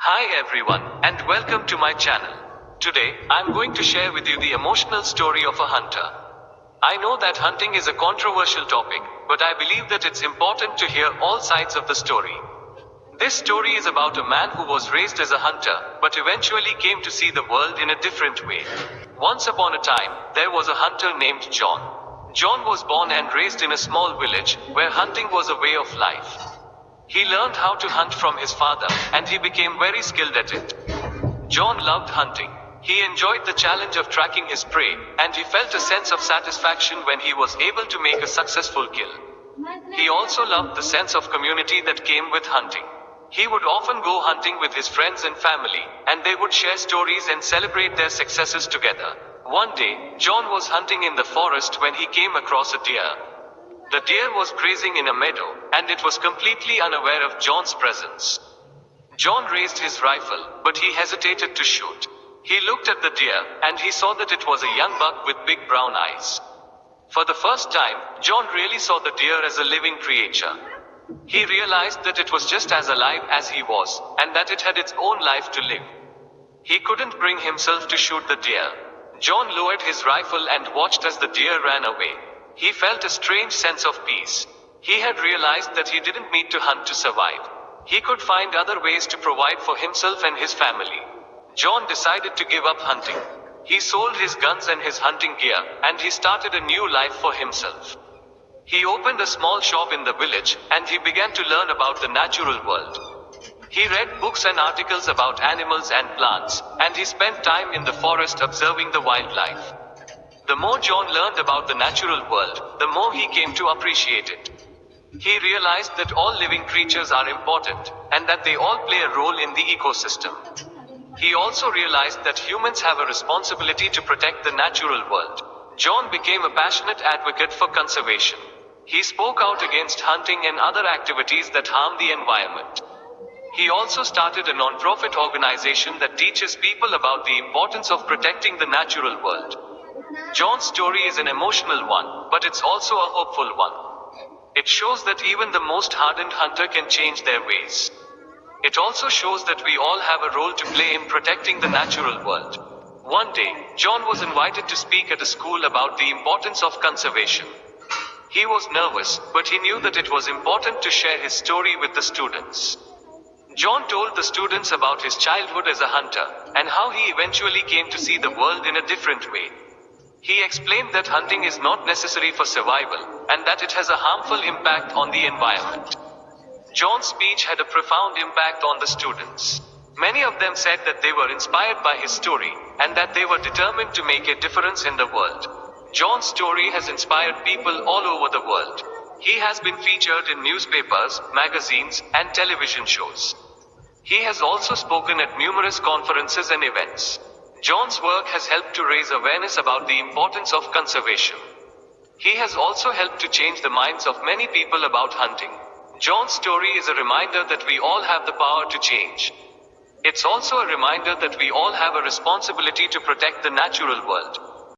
Hi everyone, and welcome to my channel. Today, I'm going to share with you the emotional story of a hunter. I know that hunting is a controversial topic, but I believe that it's important to hear all sides of the story. This story is about a man who was raised as a hunter, but eventually came to see the world in a different way. Once upon a time, there was a hunter named John. John was born and raised in a small village, where hunting was a way of life. He learned how to hunt from his father, and he became very skilled at it. John loved hunting. He enjoyed the challenge of tracking his prey, and he felt a sense of satisfaction when he was able to make a successful kill. He also loved the sense of community that came with hunting. He would often go hunting with his friends and family, and they would share stories and celebrate their successes together. One day, John was hunting in the forest when he came across a deer. The deer was grazing in a meadow, and it was completely unaware of John's presence. John raised his rifle, but he hesitated to shoot. He looked at the deer, and he saw that it was a young buck with big brown eyes. For the first time, John really saw the deer as a living creature. He realized that it was just as alive as he was, and that it had its own life to live. He couldn't bring himself to shoot the deer. John lowered his rifle and watched as the deer ran away. He felt a strange sense of peace. He had realized that he didn't need to hunt to survive. He could find other ways to provide for himself and his family. John decided to give up hunting. He sold his guns and his hunting gear, and he started a new life for himself. He opened a small shop in the village, and he began to learn about the natural world. He read books and articles about animals and plants, and he spent time in the forest observing the wildlife. The more John learned about the natural world, the more he came to appreciate it. He realized that all living creatures are important, and that they all play a role in the ecosystem. He also realized that humans have a responsibility to protect the natural world. John became a passionate advocate for conservation. He spoke out against hunting and other activities that harm the environment. He also started a non-profit organization that teaches people about the importance of protecting the natural world. John's story is an emotional one, but it's also a hopeful one. It shows that even the most hardened hunter can change their ways. It also shows that we all have a role to play in protecting the natural world. One day, John was invited to speak at a school about the importance of conservation. He was nervous, but he knew that it was important to share his story with the students. John told the students about his childhood as a hunter, and how he eventually came to see the world in a different way. He explained that hunting is not necessary for survival, and that it has a harmful impact on the environment. John's speech had a profound impact on the students. Many of them said that they were inspired by his story, and that they were determined to make a difference in the world. John's story has inspired people all over the world. He has been featured in newspapers, magazines, and television shows. He has also spoken at numerous conferences and events. John's work has helped to raise awareness about the importance of conservation. He has also helped to change the minds of many people about hunting. John's story is a reminder that we all have the power to change. It's also a reminder that we all have a responsibility to protect the natural world.